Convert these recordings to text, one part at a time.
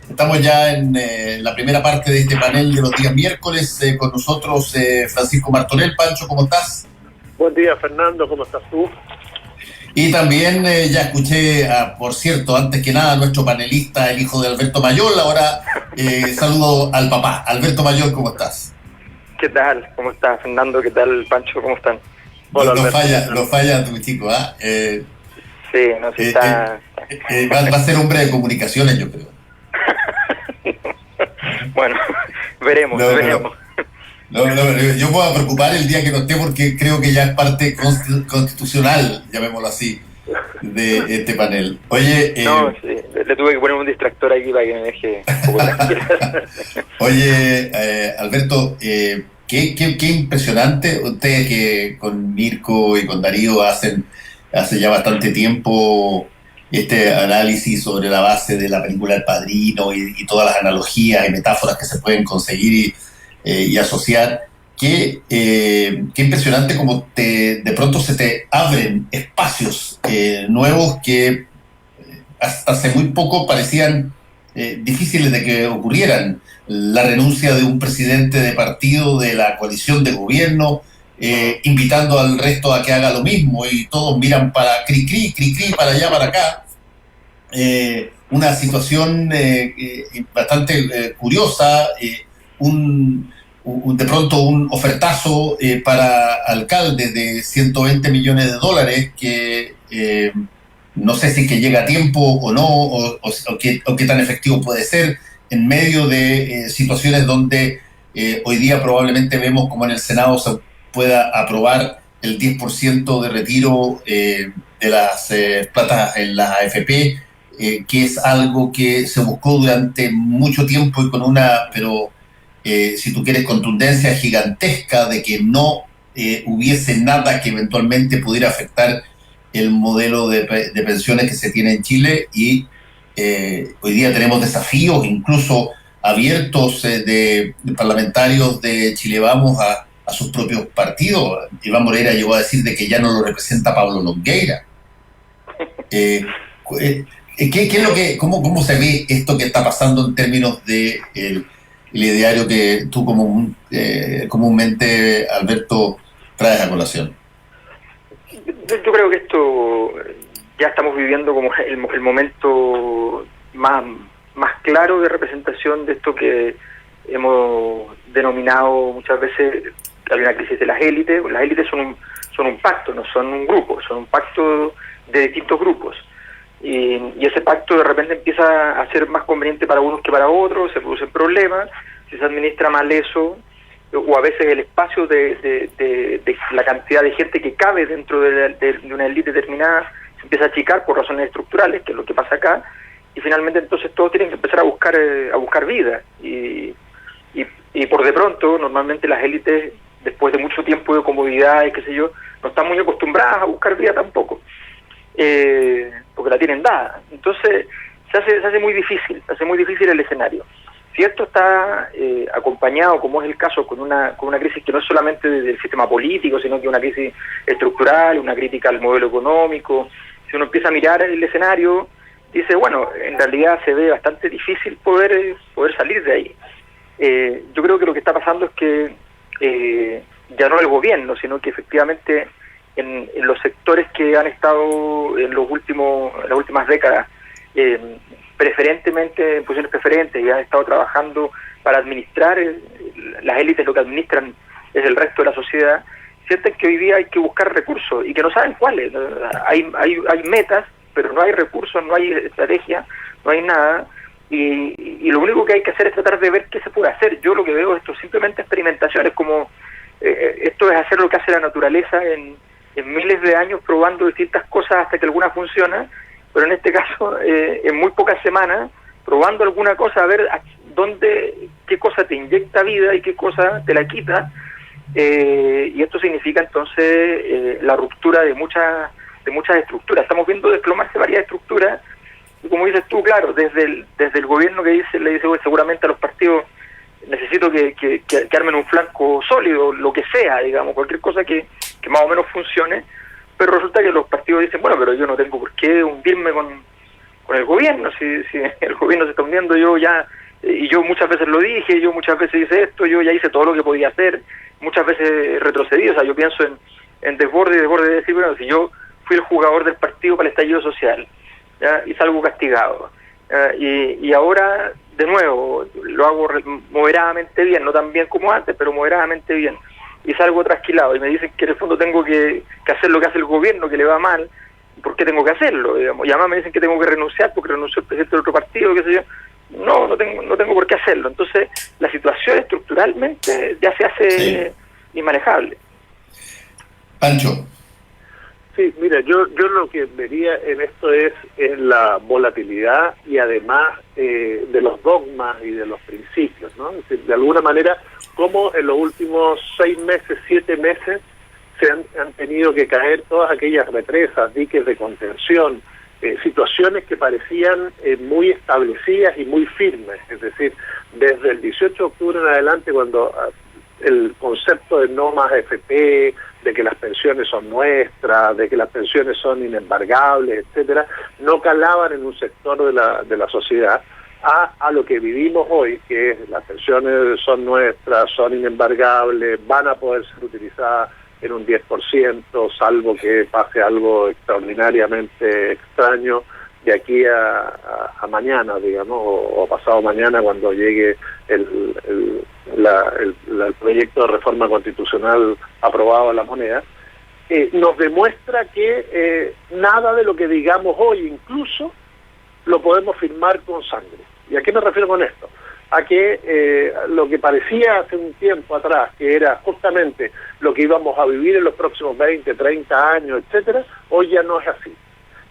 Estamos ya en la primera parte de este panel de los días miércoles. Con nosotros Francisco Martorell. Pancho, ¿cómo estás? Buen día, Fernando, ¿cómo estás tú? Y también ya escuché, por cierto, antes que nada, a nuestro panelista, el hijo de Alberto Mayol. Ahora saludo al papá. Alberto Mayol, ¿cómo estás? ¿Qué tal? ¿Cómo estás, Fernando? ¿Qué tal, Pancho? ¿Cómo están? Hola, Alberto. no falla tu chico, ¿ah? Sí, no sé si está... Va a ser hombre de comunicaciones, yo creo. Bueno, veremos. Yo me voy a preocupar el día que no esté porque creo que ya es parte constitucional, llamémoslo así, de este panel. Oye... sí, le tuve que poner un distractor aquí para que me deje un poco tranquilo. Oye, Alberto, qué impresionante. Ustedes que con Mirko y con Darío hace ya bastante tiempo este análisis sobre la base de la película El Padrino y todas las analogías y metáforas que se pueden conseguir y asociar. Qué impresionante como de pronto se te abren espacios nuevos que hasta hace muy poco parecían difíciles de que ocurrieran. La renuncia de un presidente de partido de la coalición de gobierno, invitando al resto a que haga lo mismo y todos miran para cri, para allá, para acá. Una situación bastante curiosa, de pronto un ofertazo para alcaldes de $120 millones que no sé si que llega a tiempo o no, o qué tan efectivo puede ser en medio de situaciones donde hoy día probablemente vemos como en el Senado se pueda aprobar el 10% de retiro de las platas en la AFP, que es algo que se buscó durante mucho tiempo y con una, pero si tú quieres, contundencia gigantesca de que no hubiese nada que eventualmente pudiera afectar el modelo de pensiones que se tiene en Chile y hoy día tenemos desafíos incluso abiertos de parlamentarios de Chile Vamos a sus propios partidos. Iván Moreira llegó a decir de que ya no lo representa Pablo Longueira. ¿Qué es lo que, cómo se ve esto que está pasando en términos de el ideario que tú comúnmente, Alberto, traes a colación? Yo creo que esto ya estamos viviendo como el momento más claro de representación de esto que hemos denominado muchas veces hay una crisis de las élites. Las élites son un pacto, no son un grupo, son un pacto de distintos grupos. Y ese pacto de repente empieza a ser más conveniente para unos que para otros, se producen problemas, si se administra mal eso, o a veces el espacio de la cantidad de gente que cabe dentro de una élite determinada se empieza a achicar por razones estructurales, que es lo que pasa acá, y finalmente entonces todos tienen que empezar a buscar vida. Y por de pronto, normalmente las élites, después de mucho tiempo de comodidad y qué sé yo, no están muy acostumbradas a buscar vida tampoco, porque la tienen dada. Entonces se hace muy difícil el escenario. Si esto está acompañado, como es el caso, con una crisis que no es solamente del sistema político, sino que una crisis estructural, una crítica al modelo económico, si uno empieza a mirar el escenario, dice, bueno, en realidad se ve bastante difícil poder salir de ahí. Yo creo que lo que está pasando es que ya no el gobierno, sino que efectivamente en los sectores que han estado en las últimas décadas preferentemente en posiciones preferentes y han estado trabajando para administrar, las élites lo que administran es el resto de la sociedad, sienten que hoy día hay que buscar recursos y que no saben cuáles. Hay metas, pero no hay recursos, no hay estrategia, no hay nada, y lo único que hay que hacer es tratar de ver qué se puede hacer. Yo lo que veo esto simplemente experimentaciones, como esto es hacer lo que hace la naturaleza en miles de años, probando distintas cosas hasta que alguna funciona, pero en este caso en muy pocas semanas, probando alguna cosa, a ver qué cosa te inyecta vida y qué cosa te la quita, y esto significa entonces la ruptura de muchas estructuras. Estamos viendo desplomarse varias estructuras, y como dices tú, claro, desde el gobierno que le dice seguramente a los partidos, necesito que armen un flanco sólido, lo que sea, digamos, cualquier cosa que más o menos funcione, pero resulta que los partidos dicen, bueno, pero yo no tengo por qué hundirme el gobierno. Si el gobierno se está hundiendo, yo muchas veces lo dije, yo muchas veces hice esto, yo ya hice todo lo que podía hacer, muchas veces retrocedí. O sea, yo pienso en desborde de decir, bueno, si yo fui el jugador del partido para el estallido social, ¿ya? Y salgo castigado, y ahora de nuevo lo hago moderadamente bien, no tan bien como antes, pero moderadamente bien, y salgo trasquilado y me dicen que en el fondo tengo que hacer lo que hace el gobierno, que le va mal. ¿Por qué tengo que hacerlo? Digamos? Y además me dicen que tengo que renunciar porque renunció el presidente del otro partido, qué sé yo. No tengo por qué hacerlo. Entonces la situación estructuralmente ya se hace inmanejable. Pancho. Sí, mira, yo lo que vería en esto es la volatilidad y además de los dogmas y de los principios, ¿no? Es decir, de alguna manera, como en los últimos 6 meses, 7 meses, se han tenido que caer todas aquellas represas, diques de contención, situaciones que parecían muy establecidas y muy firmes. Es decir, desde el 18 de octubre en adelante, cuando el concepto de no más AFP, de que las pensiones son nuestras, de que las pensiones son inembargables, etcétera, no calaban en un sector de la sociedad, a lo que vivimos hoy, que es las pensiones son nuestras, son inembargables, van a poder ser utilizadas en un 10%, salvo que pase algo extraordinariamente extraño de aquí a mañana, digamos, o pasado mañana, cuando llegue el proyecto de reforma constitucional aprobado a la moneda, nos demuestra que nada de lo que digamos hoy incluso lo podemos firmar con sangre. ¿Y a qué me refiero con esto? A que lo que parecía hace un tiempo atrás, que era justamente lo que íbamos a vivir en los próximos 20, 30 años, etcétera, hoy ya no es así.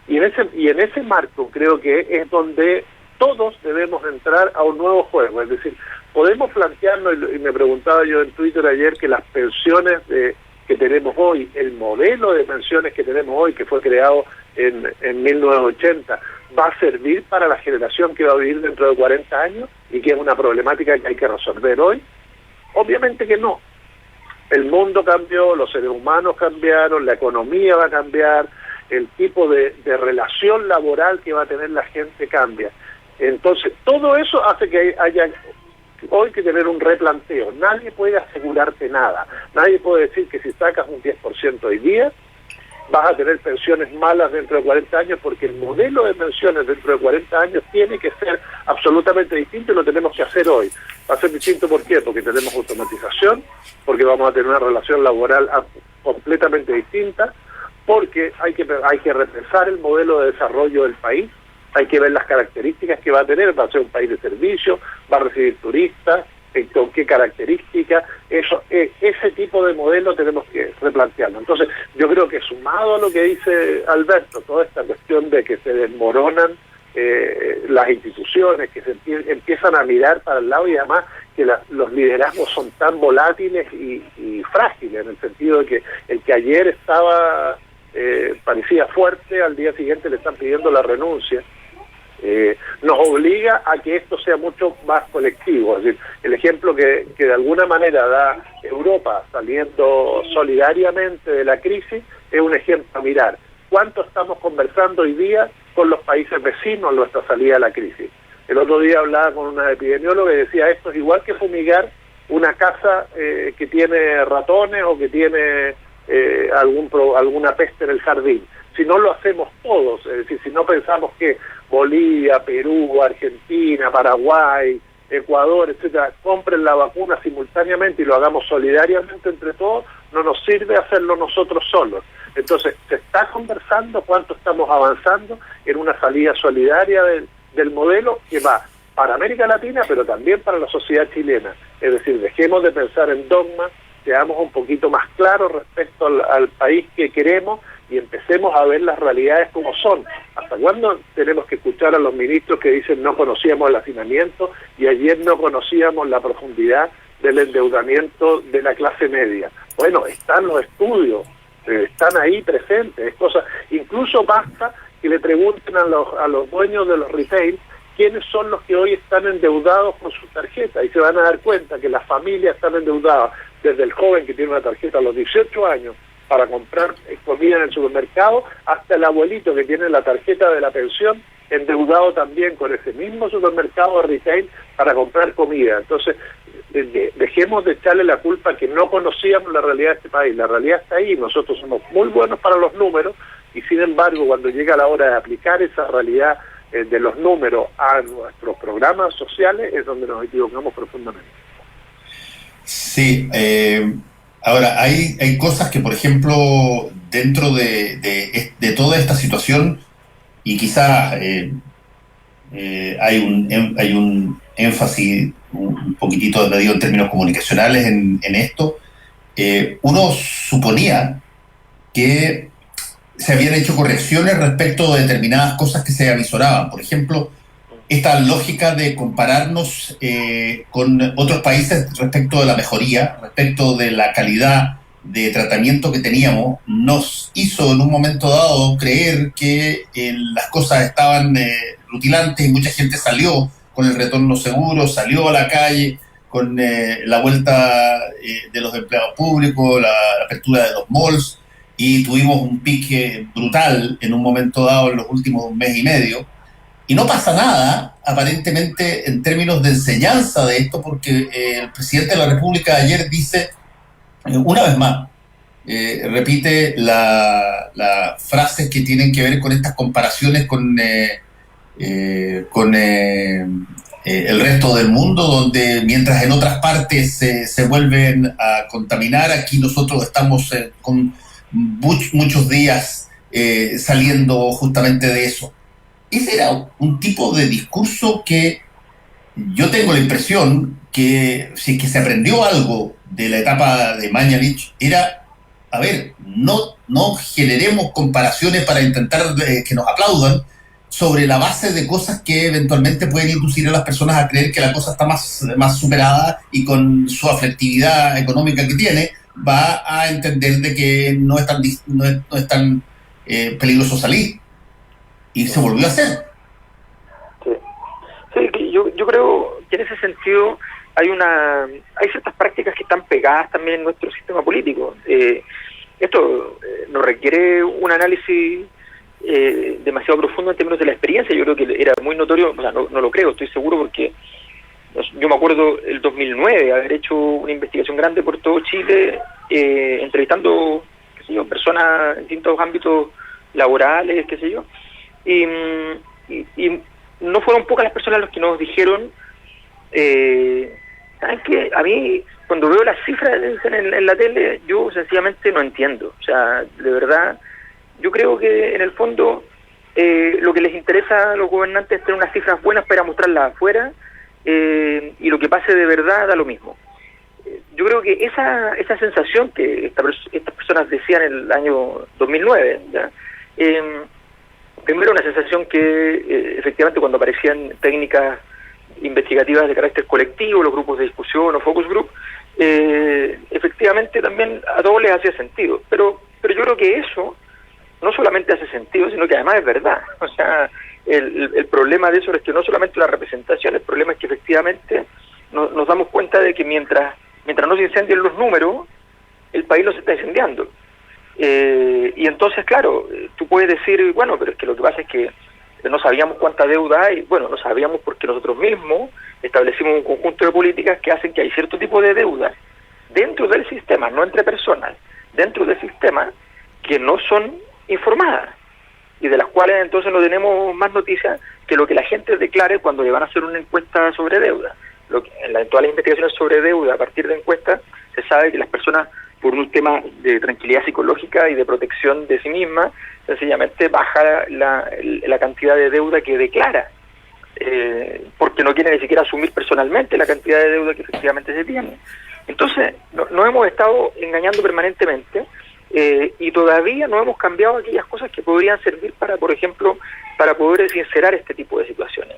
Y en ese marco creo que es donde todos debemos entrar a un nuevo juego. Es decir, podemos plantearnos, y me preguntaba yo en Twitter ayer, que las pensiones que tenemos hoy, el modelo de pensiones que tenemos hoy, que fue creado en 1980, va a servir para la generación que va a vivir dentro de 40 años y que es una problemática que hay que resolver hoy. Obviamente que no. El mundo cambió, los seres humanos cambiaron, la economía va a cambiar, el tipo de relación laboral que va a tener la gente cambia. Entonces, todo eso hace que haya hoy que tener un replanteo. Nadie puede asegurarte nada. Nadie puede decir que si sacas un 10% hoy día, vas a tener pensiones malas dentro de 40 años, porque el modelo de pensiones dentro de 40 años tiene que ser absolutamente distinto y lo tenemos que hacer hoy. Va a ser distinto, ¿por qué? Porque tenemos automatización, porque vamos a tener una relación laboral completamente distinta, porque hay que repensar el modelo de desarrollo del país, hay que ver las características que va a tener. Va a ser un país de servicio, va a recibir turistas, con qué características. Ese tipo de modelo tenemos que replantearlo. Entonces, yo creo que sumado a lo que dice Alberto, toda esta cuestión de que se desmoronan las instituciones, que se empiezan a mirar para el lado, y además que los liderazgos son tan volátiles y frágiles, en el sentido de que el que ayer estaba parecía fuerte, al día siguiente le están pidiendo la renuncia. Nos obliga a que esto sea mucho más colectivo. Es decir, el ejemplo que de alguna manera da Europa saliendo solidariamente de la crisis es un ejemplo a mirar. ¿Cuánto estamos conversando hoy día con los países vecinos en nuestra salida de la crisis? El otro día hablaba con una epidemióloga y decía, esto es igual que fumigar una casa que tiene ratones o que tiene alguna peste en el jardín. Si no lo hacemos todos, es decir, si no pensamos que Bolivia, Perú, Argentina, Paraguay, Ecuador, etcétera, compren la vacuna simultáneamente y lo hagamos solidariamente entre todos, no nos sirve hacerlo nosotros solos. Entonces, se está conversando cuánto estamos avanzando en una salida solidaria del modelo que va para América Latina, pero también para la sociedad chilena. Es decir, dejemos de pensar en dogmas, seamos un poquito más claros respecto al país que queremos y empecemos a ver las realidades como son. ¿Hasta cuándo tenemos que escuchar a los ministros que dicen no conocíamos el hacinamiento y ayer no conocíamos la profundidad del endeudamiento de la clase media? Bueno, están los estudios, están ahí presentes, es cosa, incluso basta que le pregunten a los dueños de los retail quiénes son los que hoy están endeudados con su tarjeta, y se van a dar cuenta que las familias están endeudadas, desde el joven que tiene una tarjeta a los 18 años para comprar comida en el supermercado, hasta el abuelito que tiene la tarjeta de la pensión endeudado también con ese mismo supermercado de retail para comprar comida. Entonces, dejemos de echarle la culpa a que no conocíamos la realidad de este país. La realidad está ahí, nosotros somos muy buenos para los números y sin embargo cuando llega la hora de aplicar esa realidad de los números a nuestros programas sociales es donde nos equivocamos profundamente. Sí, ahora hay cosas que, por ejemplo, dentro de toda esta situación, y quizás hay un énfasis un poquitito desmedido en términos comunicacionales en esto, uno suponía que se habían hecho correcciones respecto de determinadas cosas que se avisoraban. Por ejemplo, esta lógica de compararnos con otros países respecto de la mejoría, respecto de la calidad de tratamiento que teníamos, nos hizo en un momento dado creer que las cosas estaban rutilantes y mucha gente salió con el retorno seguro, salió a la calle con la vuelta de los empleados públicos, la apertura de los malls, y tuvimos un pique brutal en un momento dado en los últimos mes y medio. Y no pasa nada, aparentemente, en términos de enseñanza de esto, porque el presidente de la República ayer dice, una vez más, repite las frases que tienen que ver con estas comparaciones con el resto del mundo, donde mientras en otras partes se vuelven a contaminar, aquí nosotros estamos con muchos días saliendo justamente de eso. Ese era un tipo de discurso que yo tengo la impresión que si es que se aprendió algo de la etapa de Mañalich, era, a ver, no generemos comparaciones para intentar que nos aplaudan sobre la base de cosas que eventualmente pueden inducir a las personas a creer que la cosa está más superada y con su afectividad económica que tiene, va a entender de que no es tan peligroso salir. Y se volvió a hacer. Sí, yo creo que en ese sentido hay ciertas prácticas que están pegadas también en nuestro sistema político. Esto no requiere un análisis demasiado profundo en términos de la experiencia. Yo creo que era muy notorio, o sea, no lo creo, estoy seguro, porque yo me acuerdo el 2009 haber hecho una investigación grande por todo Chile, entrevistando, qué sé yo, personas en distintos ámbitos laborales, qué sé yo, y no fueron pocas las personas los que nos dijeron, ¿saben qué? A mí, cuando veo las cifras en la tele, yo sencillamente no entiendo. O sea, de verdad, yo creo que en el fondo lo que les interesa a los gobernantes es tener unas cifras buenas para mostrarlas afuera, y lo que pase de verdad da lo mismo. Yo creo que esa sensación que estas personas decían en el año 2009, ¿ya? Primero una sensación que efectivamente cuando aparecían técnicas investigativas de carácter colectivo, los grupos de discusión o focus group, efectivamente también a todos les hacía sentido, pero yo creo que eso no solamente hace sentido, sino que además es verdad. O sea, el problema de eso es que no solamente la representación, el problema es que efectivamente nos damos cuenta de que mientras no se incendien los números, el país no se está incendiando. Y entonces, claro, tú puedes decir, bueno, pero es que lo que pasa es que no sabíamos cuánta deuda hay. Bueno, no sabíamos porque nosotros mismos establecimos un conjunto de políticas que hacen que hay cierto tipo de deudas dentro del sistema, no entre personas, dentro del sistema, que no son informadas y de las cuales entonces no tenemos más noticias que lo que la gente declare cuando le van a hacer una encuesta sobre deuda. En todas las investigaciones sobre deuda a partir de encuestas se sabe que las personas, por un tema de tranquilidad psicológica y de protección de sí misma, sencillamente baja la cantidad de deuda que declara, porque no quiere ni siquiera asumir personalmente la cantidad de deuda que efectivamente se tiene. Entonces, nos hemos estado engañando permanentemente, y todavía no hemos cambiado aquellas cosas que podrían servir para, por ejemplo, para poder sincerar este tipo de situaciones.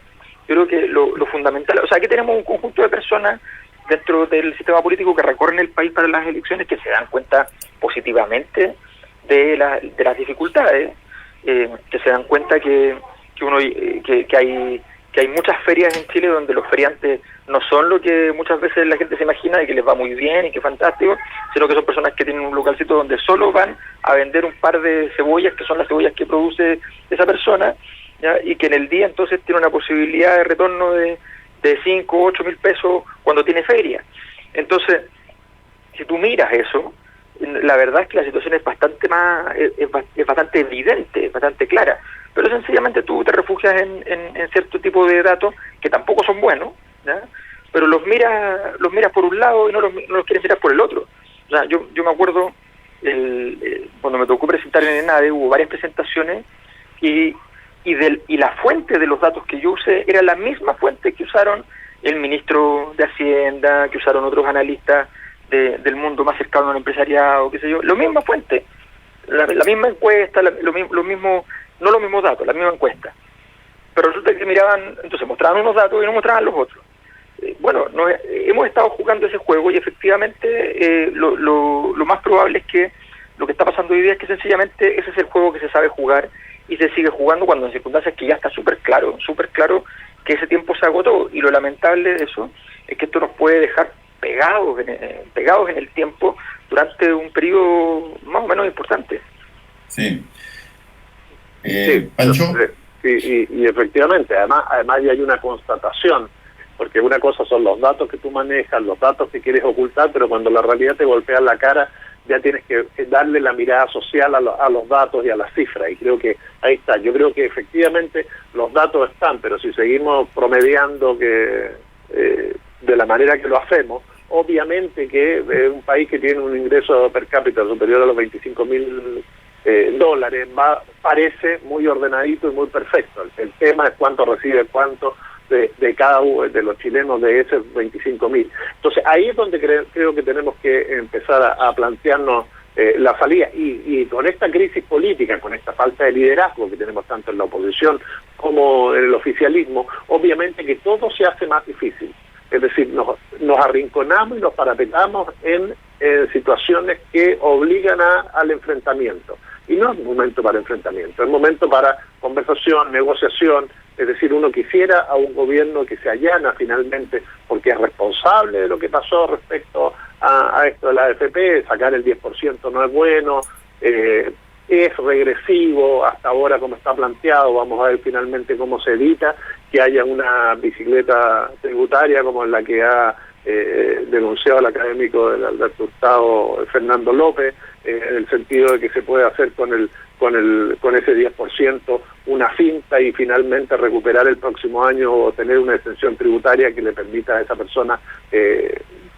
Yo creo que lo fundamental, o sea, aquí tenemos un conjunto de personas dentro del sistema político que recorren el país para las elecciones, que se dan cuenta positivamente de las dificultades, que se dan cuenta que que hay muchas ferias en Chile donde los feriantes no son lo que muchas veces la gente se imagina y que les va muy bien y que fantástico, sino que son personas que tienen un localcito donde solo van a vender un par de cebollas, que son las cebollas que produce esa persona, ¿ya? Y que en el día entonces tiene una posibilidad de retorno de 5 o 8 mil pesos cuando tiene feria. Entonces, si tú miras eso, la verdad es que la situación es bastante es bastante evidente, es bastante clara, pero sencillamente tú te refugias en cierto tipo de datos que tampoco son buenos, ¿ya? Pero los miras por un lado y no los quieres mirar por el otro. O sea, yo me acuerdo cuando me tocó presentar en ENADE, hubo varias presentaciones y la fuente de los datos que yo usé era la misma fuente que usaron el ministro de Hacienda, que usaron otros analistas del mundo más cercano al empresariado, qué sé yo, la misma fuente, la misma encuesta, lo mismo, no los mismos datos, la misma encuesta. Pero resulta que miraban, entonces mostraban unos datos y no mostraban los otros. Hemos estado jugando ese juego y efectivamente lo más probable es que lo que está pasando hoy día es que sencillamente ese es el juego que se sabe jugar y se sigue jugando cuando en circunstancias que ya está súper claro que ese tiempo se agotó, y lo lamentable de eso es que esto nos puede dejar pegados en el tiempo durante un periodo más o menos importante. Sí. ¿Pancho? Sí, y efectivamente, además ya hay una constatación, porque una cosa son los datos que tú manejas, los datos que quieres ocultar, pero cuando la realidad te golpea en la cara, ya tienes que darle la mirada social a los datos y a las cifras, y creo que ahí está. Yo creo que efectivamente los datos están, pero si seguimos promediando de la manera que lo hacemos, obviamente que un país que tiene un ingreso per cápita superior a los $25,000 parece muy ordenadito y muy perfecto. El tema es cuánto recibe cuánto de cada uno de los chilenos de ese 25.000. Entonces ahí es donde creo que tenemos que empezar a plantearnos la salida, y con esta crisis política, con esta falta de liderazgo que tenemos tanto en la oposición como en el oficialismo, obviamente que todo se hace más difícil. Es decir, nos arrinconamos y nos parapetamos en situaciones que obligan al enfrentamiento. Y no es momento para enfrentamiento, es momento para conversación, negociación. Es decir, uno quisiera a un gobierno que se allana finalmente porque es responsable de lo que pasó respecto a esto de la AFP. Sacar el 10% no es bueno, es regresivo hasta ahora como está planteado. Vamos a ver finalmente cómo se evita que haya una bicicleta tributaria como la que ha denunciado el académico del Alberto Hurtado, Fernando López, en el sentido de que se puede hacer con ese 10% una finta y finalmente recuperar el próximo año o tener una extensión tributaria que le permita a esa persona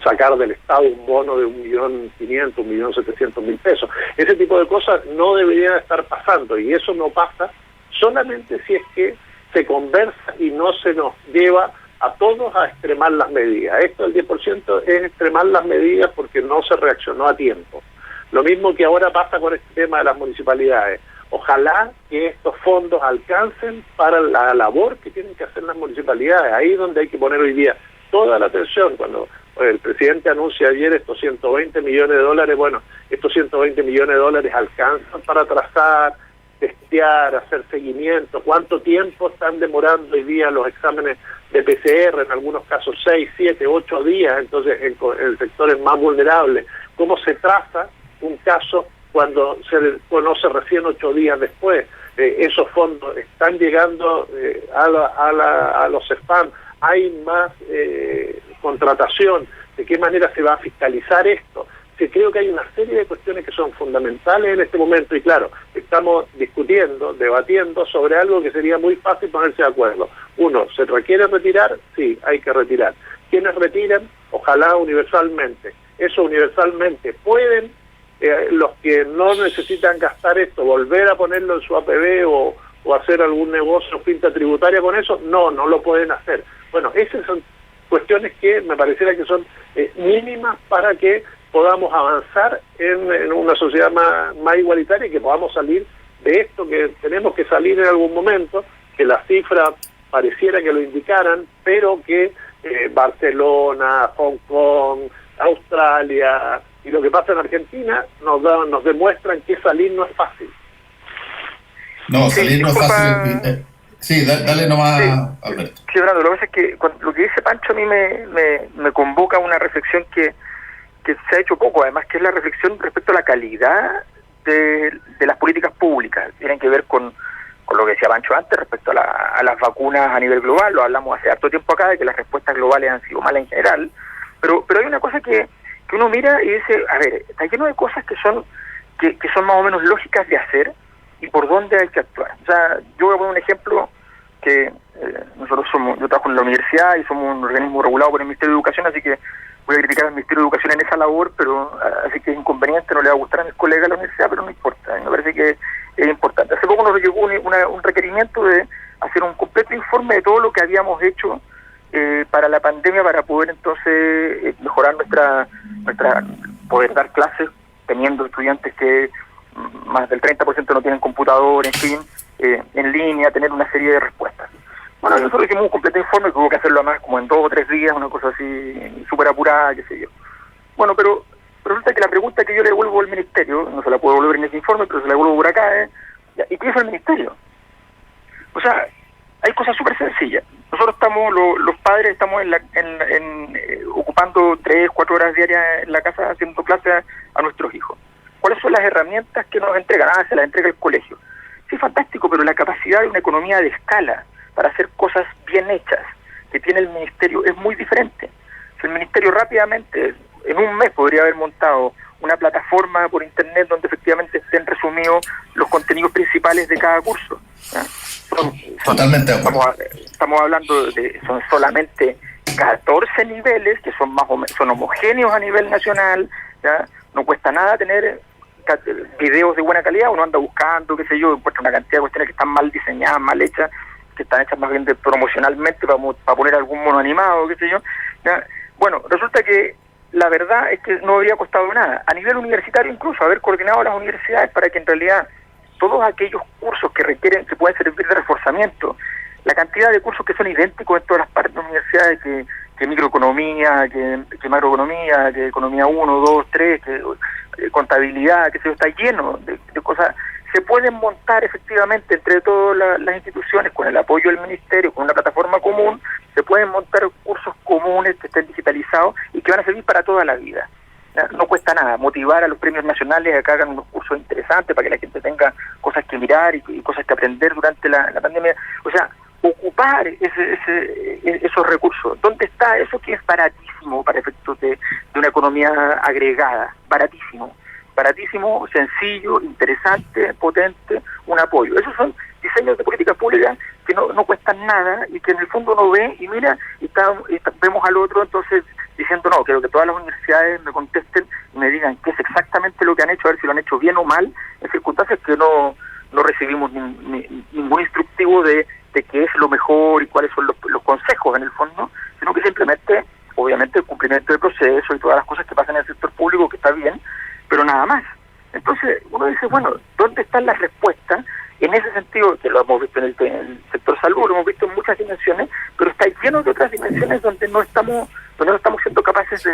sacar del Estado un bono de 1.500.000, 1.700.000 pesos. Ese tipo de cosas no deberían estar pasando, y eso no pasa solamente si es que se conversa y no se nos lleva a todos a extremar las medidas. Esto del 10% es extremar las medidas porque no se reaccionó a tiempo. Lo mismo que ahora pasa con este tema de las municipalidades. Ojalá que estos fondos alcancen para la labor que tienen que hacer las municipalidades. Ahí es donde hay que poner hoy día toda la atención. Cuando el presidente anuncia ayer estos $120 millones, bueno, estos $120 millones alcanzan para trazar, testear, hacer seguimiento. ¿Cuánto tiempo están demorando hoy día los exámenes de PCR? En algunos casos 6, 7, 8 días, entonces en sectores más vulnerables. ¿Cómo se traza un caso cuando se conoce recién 8 días después? Esos fondos están llegando a los spam. Hay más contratación. ¿De qué manera se va a fiscalizar esto? Creo que hay una serie de cuestiones que son fundamentales en este momento, y claro, estamos discutiendo, debatiendo sobre algo que sería muy fácil ponerse de acuerdo. Uno, ¿se requiere retirar? Sí, hay que retirar. ¿Quiénes retiran? Ojalá universalmente. Eso universalmente pueden los que no necesitan gastar esto, volver a ponerlo en su APB o hacer algún negocio, pinta tributaria con eso. No lo pueden hacer. Bueno, esas son cuestiones que me pareciera que son mínimas para que podamos avanzar en una sociedad más igualitaria y que podamos salir de esto que tenemos que salir en algún momento, que las cifras pareciera que lo indicaran, pero que Barcelona, Hong Kong, Australia y lo que pasa en Argentina nos demuestran que salir no es fácil. No, salir no es fácil. Sí, dale nomás, sí, Alberto. Sí, Fernando, lo que pasa es que lo que dice Pancho a mí me convoca a una reflexión que se ha hecho poco, además, que es la reflexión respecto a la calidad de las políticas públicas. Tienen que ver con lo que decía Pancho antes respecto a las vacunas a nivel global. Lo hablamos hace harto tiempo acá de que las respuestas globales han sido malas en general, pero hay una cosa que uno mira y dice, a ver, está lleno de cosas que son más o menos lógicas de hacer y por dónde hay que actuar. O sea, yo voy a poner un ejemplo que yo trabajo en la universidad y somos un organismo regulado por el Ministerio de Educación, así que voy a criticar al Ministerio de Educación en esa labor, pero así que es inconveniente, no le va a gustar a mis colegas de la universidad, pero no importa, me parece que es importante. Hace poco nos llegó un requerimiento de hacer un completo informe de todo lo que habíamos hecho para la pandemia, para poder entonces mejorar nuestra poder dar clases teniendo estudiantes que más del 30% no tienen computador, en fin, en línea, tener una serie de respuestas. Bueno, nosotros hicimos un completo informe que hubo que hacerlo además como en 2 o 3 días, una cosa así súper apurada, qué sé yo. Bueno, pero resulta que la pregunta que yo le devuelvo al ministerio, no se la puedo devolver en ese informe, pero se la devuelvo por acá, ¿y qué hizo el ministerio? O sea, hay cosas súper sencillas. Nosotros estamos, los padres estamos ocupando 3, 4 horas diarias en la casa haciendo clases a nuestros hijos. ¿Cuáles son las herramientas que nos entregan? Se las entrega el colegio. Sí, fantástico, pero la capacidad de una economía de escala para hacer cosas bien hechas que tiene el ministerio es muy diferente. Si el ministerio rápidamente, en un mes, podría haber montado una plataforma por internet donde efectivamente estén resumidos los contenidos principales de cada curso. Totalmente. Estamos hablando son solamente 14 niveles que son son homogéneos a nivel nacional. ¿Ya? No cuesta nada tener videos de buena calidad, uno anda buscando, qué sé yo, encuentra una cantidad de cuestiones que están mal diseñadas, mal hechas, que están hechas más bien promocionalmente para poner algún mono animado, qué sé yo. ¿Ya? Bueno, resulta que la verdad es que no habría costado nada. A nivel universitario incluso, haber coordinado las universidades para que en realidad todos aquellos cursos que pueden servir de reforzamiento, la cantidad de cursos que son idénticos en todas las partes de las universidades, que microeconomía, que macroeconomía, que economía 1, 2, 3, que contabilidad, que se está lleno de cosas, se pueden montar efectivamente entre todas las instituciones, con el apoyo del ministerio, con una plataforma común, se pueden montar cursos comunes que estén digitalizados y que van a servir para toda la vida. No cuesta nada motivar a los premios nacionales a que hagan unos cursos interesantes para que la gente tenga cosas que mirar y cosas que aprender durante la pandemia. O sea, ocupar esos recursos. ¿Dónde está eso que es baratísimo para efectos de una economía agregada? Baratísimo, sencillo, interesante, potente, un apoyo. Esos son diseños de políticas públicas que no cuestan nada y que en el fondo uno ve y mira y vemos al otro entonces diciendo no, quiero que todas las universidades me contesten y me digan qué es exactamente lo que han hecho, a ver si lo han hecho bien o mal, en circunstancias que no recibimos ningún instructivo de qué es lo mejor y cuáles son los consejos en el fondo, sino que simplemente, obviamente, el cumplimiento del proceso y todas las cosas que pasan en el sector público, que está bien, pero nada más. Entonces uno dice, bueno, ¿dónde están las respuestas? En ese sentido, que lo hemos visto en el sector salud, lo hemos visto en muchas dimensiones, pero está lleno de otras dimensiones donde no estamos siendo capaces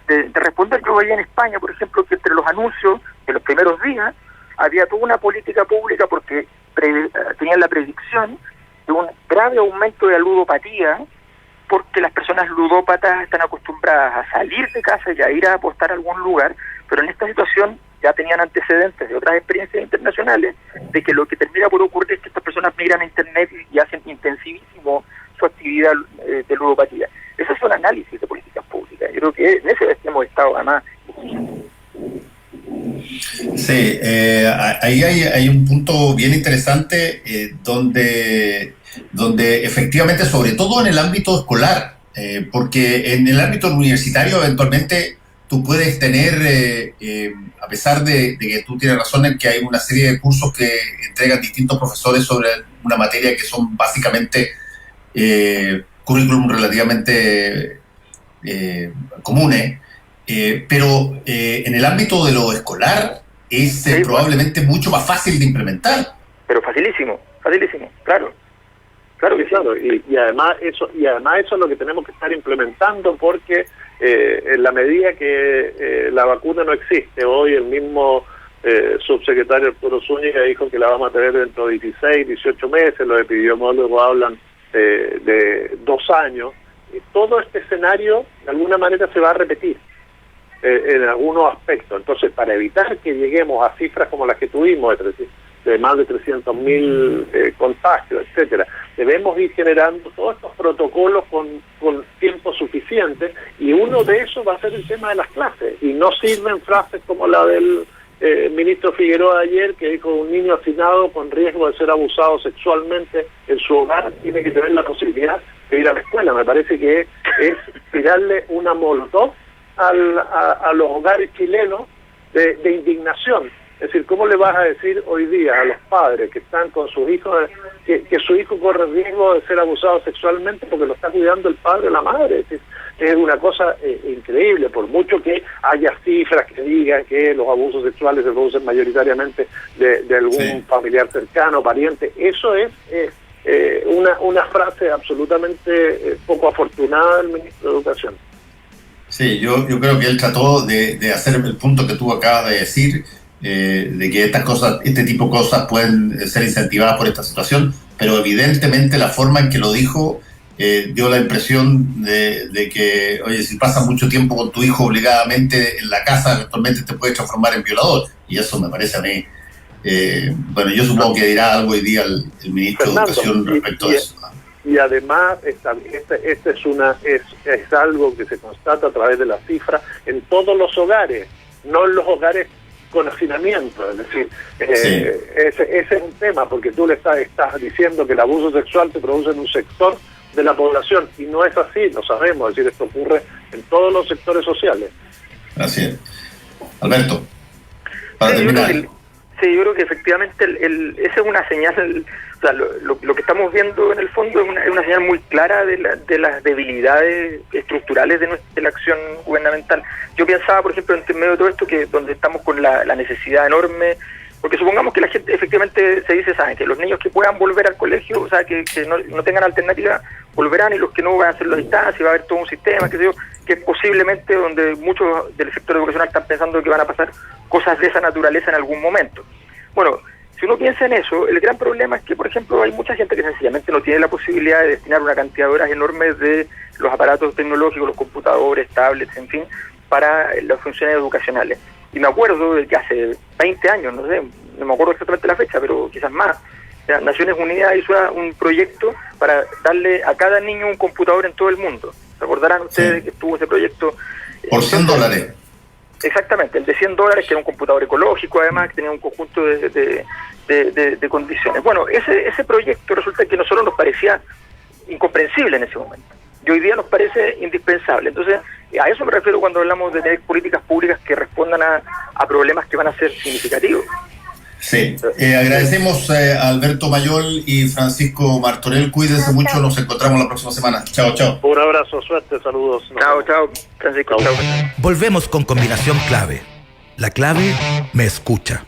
de responder. Yo veía en España, por ejemplo, que entre los anuncios de los primeros días había toda una política pública porque tenían la predicción de un grave aumento de la ludopatía, porque las personas ludópatas están acostumbradas a salir de casa y a ir a apostar a algún lugar, pero en esta situación ya tenían antecedentes de otras experiencias internacionales de que lo que termina por ocurrir es que estas personas migran a internet y hacen intensivísimo su actividad de ludopatía. Esos son análisis de políticas públicas. Yo creo que en ese hemos estado además. Sí, ahí hay un punto bien interesante donde efectivamente, sobre todo en el ámbito escolar, porque en el ámbito universitario eventualmente tú puedes tener, a pesar de que tú tienes razón en que hay una serie de cursos que entregan distintos profesores sobre una materia que son básicamente currículum relativamente comunes, pero en el ámbito de lo escolar es probablemente mucho más fácil de implementar. Pero facilísimo, claro. Claro que sí. Claro, y además eso es lo que tenemos que estar implementando, porque en la medida que la vacuna no existe, hoy el mismo subsecretario Arturo Zúñiga dijo que la vamos a tener dentro de 16, 18 meses, los epidemiólogos hablan de 2 años. Todo este escenario de alguna manera se va a repetir en algunos aspectos. Entonces, para evitar que lleguemos a cifras como las que tuvimos de más de 300.000 contagios, etcétera, debemos ir generando todos estos protocolos con tiempo suficiente, y uno de esos va a ser el tema de las clases, y no sirven frases como la del ministro Figueroa ayer, que dijo: un niño hacinado con riesgo de ser abusado sexualmente en su hogar tiene que tener la posibilidad de ir a la escuela. Me parece que es tirarle una molotov a los hogares chilenos de indignación. Es decir, ¿cómo le vas a decir hoy día a los padres que están con sus hijos que su hijo corre riesgo de ser abusado sexualmente porque lo está cuidando el padre o la madre? Es decir, es una cosa increíble, por mucho que haya cifras que digan que los abusos sexuales se producen mayoritariamente de algún familiar cercano, pariente. Eso es una frase absolutamente poco afortunada del ministro de Educación. Sí, yo creo que él trató de hacer el punto que tú acabas de decir, de que este tipo de cosas pueden ser incentivadas por esta situación, pero evidentemente la forma en que lo dijo dio la impresión de que, oye, si pasas mucho tiempo con tu hijo obligadamente en la casa, eventualmente te puedes transformar en violador, y eso me parece a mí. Bueno, yo supongo que dirá algo hoy día el ministro de Educación respecto a eso. Y además, es algo que se constata a través de las cifras en todos los hogares, no en los hogares con hacinamiento. Es decir, ese es un tema, porque tú le estás diciendo que el abuso sexual se produce en un sector de la población, y no es así, lo sabemos. Es decir, esto ocurre en todos los sectores sociales. Así es. Alberto, para terminar. Yo creo que efectivamente esa es una señal. O sea, lo que estamos viendo en el fondo es una señal muy clara de las debilidades estructurales de la acción gubernamental. Yo pensaba, por ejemplo, en medio de todo esto, que donde estamos con la necesidad enorme, porque supongamos que la gente efectivamente se dice, ¿saben?, que los niños que puedan volver al colegio, o sea, que no tengan alternativa, volverán, y los que no van a hacer la distancia, y va a haber todo un sistema, que posiblemente donde muchos del sector educacional están pensando que van a pasar cosas de esa naturaleza en algún momento. Bueno, si uno piensa en eso, el gran problema es que, por ejemplo, hay mucha gente que sencillamente no tiene la posibilidad de destinar una cantidad de horas enormes de los aparatos tecnológicos, los computadores, tablets, en fin, para las funciones educacionales. Y me acuerdo de que hace 20 años, no sé, no me acuerdo exactamente la fecha, pero quizás más, Naciones Unidas hizo un proyecto para darle a cada niño un computador en todo el mundo. ¿Se acordarán ustedes que estuvo ese proyecto? Por $100. Exactamente, el de $100, que era un computador ecológico, además, que tenía un conjunto de condiciones. Bueno, ese proyecto resulta que a nosotros nos parecía incomprensible en ese momento, y hoy día nos parece indispensable. Entonces, a eso me refiero cuando hablamos de tener políticas públicas que respondan a problemas que van a ser significativos. Sí, agradecemos a Alberto Mayol y Francisco Martorell. Cuídense mucho, nos encontramos la próxima semana. Chao, chao. Un abrazo, suerte, saludos. Chao, Francisco. Chao. Volvemos con Combinación Clave. La clave me escucha.